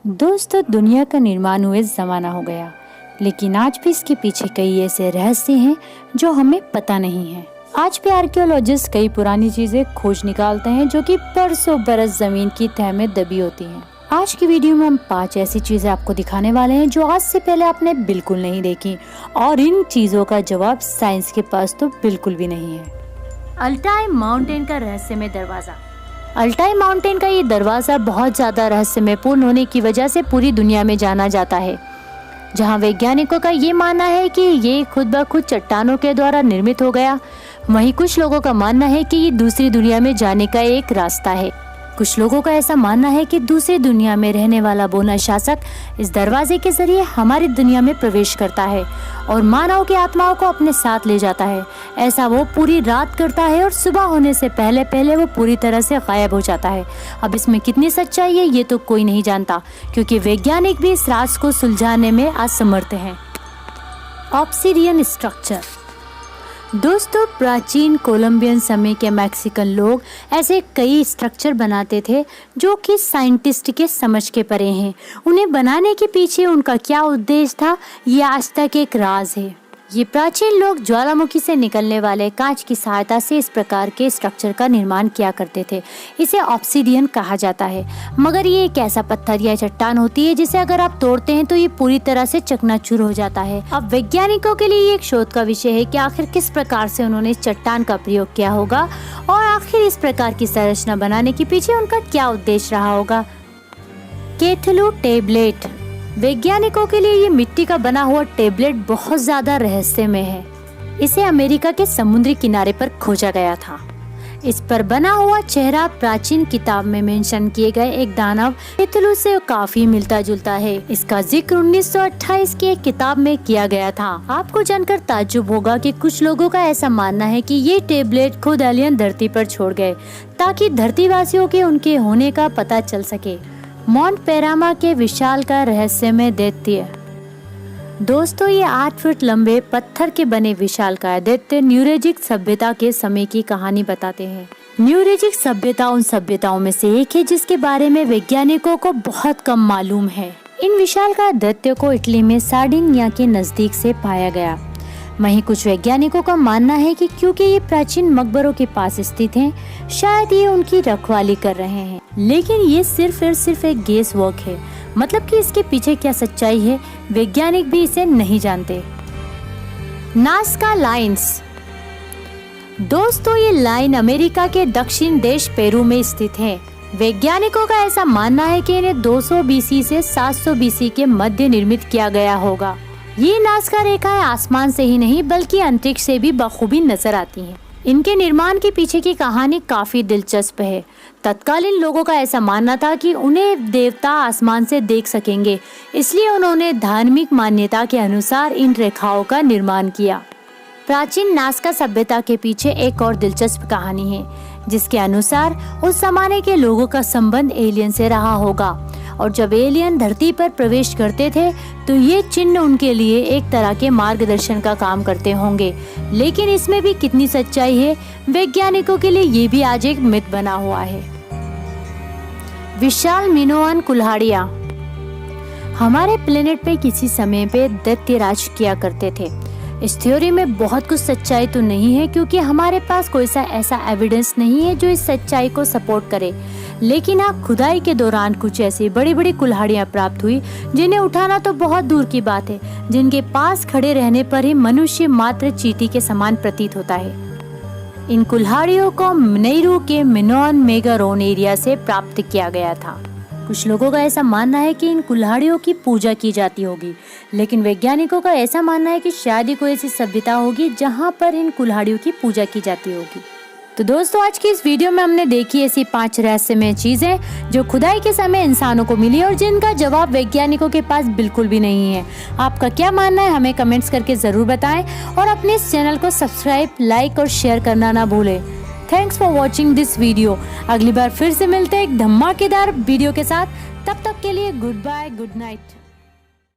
दोस्तों, दुनिया का निर्माण हुए ज़माना हो गया, लेकिन आज भी इसके पीछे कई ऐसे रहस्य हैं जो हमें पता नहीं है। आज भी आर्कियोलॉजिस्ट कई पुरानी चीजें खोज निकालते हैं जो कि बरसों बरस जमीन की तह में दबी होती हैं। आज की वीडियो में हम 5 ऐसी चीजें आपको दिखाने वाले हैं जो आज से पहले आपने बिल्कुल नहीं देखी, और इन चीजों का जवाब साइंस के पास तो बिल्कुल भी नहीं है। अल्टाई माउंटेन का रहस्यमय दरवाजा। अल्टाई माउंटेन का ये दरवाजा बहुत ज्यादा रहस्यमयपूर्ण होने की वजह से पूरी दुनिया में जाना जाता है। जहां वैज्ञानिकों का ये मानना है कि ये खुद ब खुद चट्टानों के द्वारा निर्मित हो गया, वहीं कुछ लोगों का मानना है कि ये दूसरी दुनिया में जाने का एक रास्ता है। कुछ लोगों का ऐसा मानना है कि दूसरी दुनिया में रहने वाला बोना शासक इस दरवाजे के जरिए हमारी दुनिया में प्रवेश करता है और मानव की आत्माओं को अपने साथ ले जाता है। ऐसा वो पूरी रात करता है और सुबह होने से पहले पहले वो पूरी तरह से गायब हो जाता है। अब इसमें कितनी सच्चाई है ये तो कोई नहीं जानता, क्योंकि वैज्ञानिक भी इस राज को सुलझाने में असमर्थ हैं। Obsidian structure. दोस्तों, प्राचीन कोलंबियन समय के मैक्सिकन लोग ऐसे कई स्ट्रक्चर बनाते थे जो कि साइंटिस्ट के समझ के परे हैं। उन्हें बनाने के पीछे उनका क्या उद्देश्य था, ये आज तक एक राज है। ये प्राचीन लोग ज्वालामुखी से निकलने वाले कांच की सहायता से इस प्रकार के स्ट्रक्चर का निर्माण किया करते थे। इसे ऑब्सिडियन कहा जाता है, मगर ये एक ऐसा पत्थर या चट्टान होती है जिसे अगर आप तोड़ते हैं तो ये पूरी तरह से चकनाचूर हो जाता है। अब वैज्ञानिकों के लिए ये एक शोध का विषय है कि आखिर किस प्रकार से उन्होंने इस चट्टान का प्रयोग किया होगा और आखिर इस प्रकार की संरचना बनाने के पीछे उनका क्या उद्देश्य रहा होगा। कैथलू टेबलेट। वैज्ञानिकों के लिए ये मिट्टी का बना हुआ टेबलेट बहुत ज्यादा रहस्यमय है। इसे अमेरिका के समुद्री किनारे पर खोजा गया था। इस पर बना हुआ चेहरा प्राचीन किताब में मेंशन किए गए एक दानव कैथलू से काफी मिलता जुलता है। इसका जिक्र 1928 की एक किताब में किया गया था। आपको जानकर ताज्जुब होगा कि कुछ लोगों का ऐसा मानना है कि ये टेबलेट खुद एलियन धरती पर छोड़ गए ताकि धरतीवासियों के उनके होने का पता चल सके। माउंट पैरामा के विशाल का रहस्यमय दैत्य। दोस्तों, ये 8 फुट लंबे पत्थर के बने विशाल का दैत्य न्यूरेजिक सभ्यता के समय की कहानी बताते हैं। न्यूरेजिक सभ्यता उन सभ्यताओं में से एक है जिसके बारे में वैज्ञानिकों को बहुत कम मालूम है। इन विशाल का दैत्य को इटली में सार्डिनिया के नजदीक से पाया गया। वहीं कुछ वैज्ञानिकों का मानना है कि क्योंकि ये प्राचीन मकबरों के पास स्थित हैं, शायद ये उनकी रखवाली कर रहे हैं। लेकिन ये सिर्फ एक गेस वर्क है, मतलब कि इसके पीछे क्या सच्चाई है वैज्ञानिक भी इसे नहीं जानते। Nazca lines. दोस्तों, ये लाइन अमेरिका के दक्षिण देश पेरू में स्थित है। वैज्ञानिकों का ऐसा मानना है कि इन्हें 200 BC से 700 BC के मध्य निर्मित किया गया होगा। ये नाज़का रेखाएं आसमान से ही नहीं बल्कि अंतरिक्ष से भी बखूबी नजर आती हैं। इनके निर्माण के पीछे की कहानी काफी दिलचस्प है। तत्कालीन लोगों का ऐसा मानना था कि उन्हें देवता आसमान से देख सकेंगे, इसलिए उन्होंने धार्मिक मान्यता के अनुसार इन रेखाओं का निर्माण किया। प्राचीन नाज़का सभ्यता के पीछे एक और दिलचस्प कहानी है, जिसके अनुसार उस जमाने के लोगों का संबंध एलियन से रहा होगा, और जब एलियन धरती पर प्रवेश करते थे तो ये चिन्ह उनके लिए एक तरह के मार्गदर्शन का काम करते होंगे। लेकिन इसमें भी कितनी सच्चाई है, वैज्ञानिकों के लिए ये भी आज एक मिथ बना हुआ है। विशाल मिनोअन कुल्हाड़ियाँ। हमारे प्लेनेट पे किसी समय पे दैत्य राज किया करते थे। इस थ्योरी में बहुत कुछ सच्चाई तो नहीं है, क्योंकि हमारे पास कोई सा ऐसा एविडेंस नहीं है जो इस सच्चाई को सपोर्ट करे। लेकिन हाँ, खुदाई के दौरान कुछ ऐसी बड़ी बड़ी कुल्हाड़ियाँ प्राप्त हुई जिन्हें उठाना तो बहुत दूर की बात है, जिनके पास खड़े रहने पर ही मनुष्य मात्र चींटी के समान प्रतीत होता है। इन कुल्हाड़ियों को नेहरू के मिनोअन मेगारोन एरिया से प्राप्त किया गया था। कुछ लोगों का ऐसा मानना है कि इन कुल्हाड़ियों की पूजा की जाती होगी, लेकिन वैज्ञानिकों का ऐसा मानना है कि शायद ही कोई ऐसी सभ्यता होगी जहां पर इन कुल्हाड़ियों की पूजा की जाती होगी। तो दोस्तों, आज की इस वीडियो में हमने देखी ऐसी 5 रहस्यमय चीजें जो खुदाई के समय इंसानों को मिली और जिनका जवाब वैज्ञानिकों के पास बिल्कुल भी नहीं है। आपका क्या मानना है हमें कमेंट्स करके जरूर बताएं, और अपने इस चैनल को सब्सक्राइब, लाइक और शेयर करना ना भूलें। Thanks for watching this video. अगली बार फिर से मिलते हैं एक धमाकेदार वीडियो के साथ। तब तक के लिए गुड बाय, गुड नाइट।